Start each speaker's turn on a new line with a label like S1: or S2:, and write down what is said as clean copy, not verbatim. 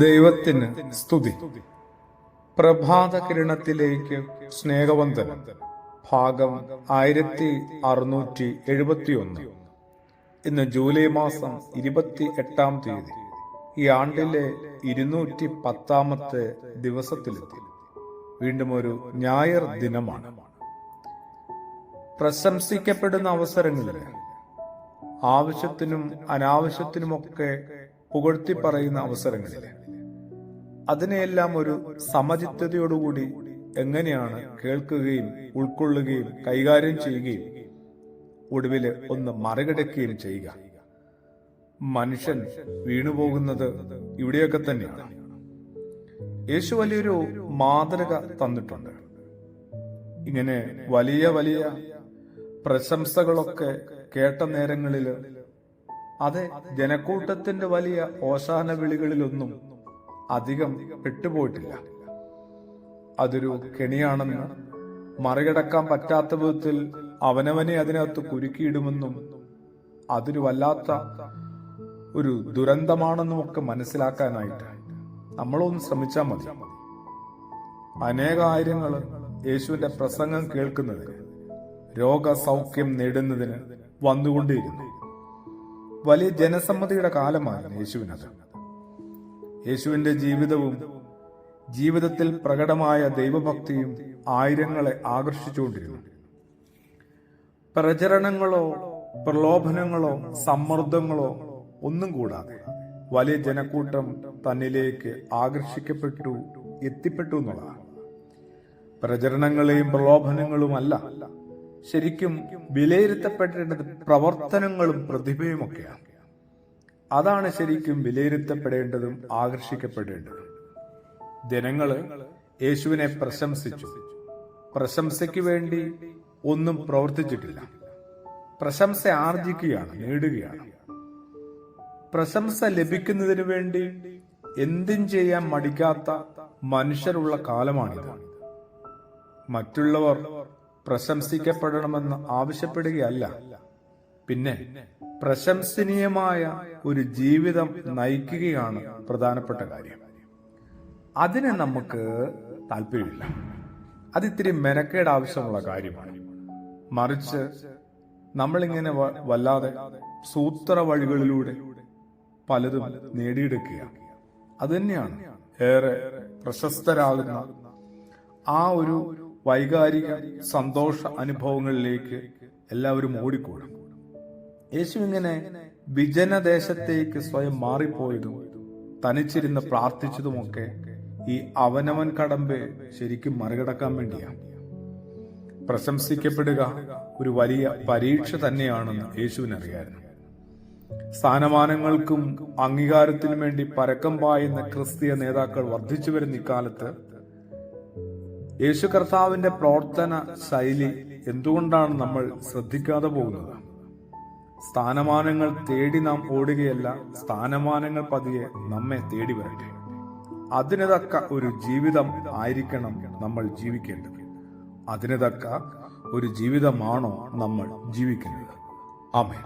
S1: ദൈവത്തിന് സ്തുതി. പ്രഭാത കിരണത്തിലേക്ക് സ്നേഹവന്ദനം. ഭാഗം 1671. ഇന്ന് ജൂലൈ മാസം 28-ാം തീയതി. ഈ ആണ്ടിലെ 210-ാമത്തെ ദിവസത്തിലെത്തി. വീണ്ടും ഒരു ഞായർ ദിനമാണ്. പ്രശംസിക്കപ്പെടുന്ന അവസരങ്ങളിൽ ആവശ്യത്തിനും അനാവശ്യത്തിനുമൊക്കെ പുകഴ്ത്തി പറയുന്ന അവസരങ്ങളിൽ അതിനെയെല്ലാം ഒരു സമചിത്തതയോടുകൂടി എങ്ങനെയാണ് കേൾക്കുകയും ഉൾക്കൊള്ളുകയും കൈകാര്യം ചെയ്യുകയും ഒടുവിൽ ഒന്ന് മറികടക്കുകയും ചെയ്യുക. മനുഷ്യൻ വീണുപോകുന്നത് ഇവിടെയൊക്കെ തന്നെയാണ്. യേശു വലിയൊരു മാതൃക തന്നിട്ടുണ്ട്. ഇങ്ങനെ വലിയ വലിയ പ്രശംസകളൊക്കെ കേട്ട നേരങ്ങളിൽ അതെ, ജനക്കൂട്ടത്തിന്റെ വലിയ ഓശാന വിളികളിലൊന്നും അധികം പെട്ടുപോയിട്ടില്ല. അതൊരു കെണിയാണെന്ന് മറികടക്കാൻ പറ്റാത്ത വിധത്തിൽ അവനവനെ അതിനകത്ത് കുരുക്കിയിടുമെന്നും അതൊരു വല്ലാത്ത ഒരു ദുരന്തമാണെന്നുമൊക്കെ മനസ്സിലാക്കാനായിട്ട് നമ്മളൊന്ന് ശ്രമിച്ചാൽ മതി. അനേകായിരങ്ങൾ യേശുവിന്റെ പ്രസംഗം കേൾക്കുന്നതിന്, രോഗസൗഖ്യം നേടുന്നതിന് വന്നുകൊണ്ടേയിരുന്നു. വലിയ ജനസമ്മതിയുടെ കാലമാണ് യേശുവിനത്. യേശുവിന്റെ ജീവിതവും ജീവിതത്തിൽ പ്രകടമായ ദൈവഭക്തിയും ആയിരങ്ങളെ ആകർഷിച്ചുകൊണ്ടിരുന്നു. പ്രചരണങ്ങളോ പ്രലോഭനങ്ങളോ സമ്മർദ്ദങ്ങളോ ഒന്നും കൂടാതെ വലിയ ജനക്കൂട്ടം തന്നിലേക്ക് എത്തിപ്പെട്ടു എന്നുള്ളതാണ്. പ്രചരണങ്ങളെയും പ്രലോഭനങ്ങളുമല്ല, ശരിക്കും വിലയിരുത്തപ്പെടേണ്ടത് പ്രവർത്തനങ്ങളും പ്രതിഭയുമൊക്കെയാണ്. അതാണ് ശരിക്കും വിലയിരുത്തപ്പെടേണ്ടതും ആകർഷിക്കപ്പെടേണ്ടതും. ജനങ്ങള് യേശുവിനെ പ്രശംസിച്ചു. പ്രശംസയ്ക്ക് വേണ്ടി ഒന്നും പ്രവർത്തിച്ചിട്ടില്ല. പ്രശംസ ആർജിക്കുകയാണ്, നേടുകയാണ്. പ്രശംസ ലഭിക്കുന്നതിന് വേണ്ടി എന്തും ചെയ്യാൻ മടിക്കാത്ത മനുഷ്യരുള്ള കാലമാണിത്. മറ്റുള്ളവർ പ്രശംസിക്കപ്പെടണമെന്ന് ആവശ്യപ്പെടുകയല്ല, പിന്നെ പ്രശംസനീയമായ ഒരു ജീവിതം നയിക്കുകയാണ് പ്രധാനപ്പെട്ട കാര്യം. അതിന് നമുക്ക് താല്പര്യമില്ല. അതിത്തിരി മെനക്കേട് ആവശ്യമുള്ള കാര്യമാണ്. മറിച്ച് നമ്മളിങ്ങനെ വല്ലാതെ സൂത്ര വഴികളിലൂടെ പലതും നേടിയെടുക്കുക. അതുതന്നെയാണ് ഏറെ പ്രശസ്തരാകുന്ന ആ ഒരു വൈകാരിക സന്തോഷ അനുഭവങ്ങളിലേക്ക് എല്ലാവരും ഓടിക്കൂടും. യേശു ഇങ്ങനെ വിജനദേശത്തേക്ക് സ്വയം മാറിപ്പോയതും തനിച്ചിരുന്ന് പ്രാർത്ഥിച്ചതുമൊക്കെ ഈ അവനവൻ കടമ്പെ ശരിക്കും മറികടക്കാൻ വേണ്ടിയാണ്. പ്രശംസിക്കപ്പെടുക ഒരു വലിയ പരീക്ഷ തന്നെയാണെന്ന് യേശുവിനറിയായിരുന്നു. സ്ഥാനമാനങ്ങൾക്കും അംഗീകാരത്തിനും വേണ്ടി പരക്കം പായുന്ന ക്രിസ്തീയ നേതാക്കൾ വർദ്ധിച്ചു വരുന്ന ഇക്കാലത്ത് യേശു കർത്താവിന്റെ പ്രവർത്തന ശൈലി എന്തുകൊണ്ടാണ് നമ്മൾ ശ്രദ്ധിക്കാതെ പോകുന്നത്? സ്ഥാനമാനങ്ങൾ തേടി നാം ഓടുകയല്ല, സ്ഥാനമാനങ്ങൾ പതിയെ നമ്മെ തേടി വരട്ടെ. അതിന് തക്ക ഒരു ജീവിതം ആയിരിക്കണം നമ്മൾ ജീവിക്കേണ്ടത്. അതിന് തക്ക ഒരു ജീവിതമാണോ നമ്മൾ ജീവിക്കുന്നത്? ആമേൻ.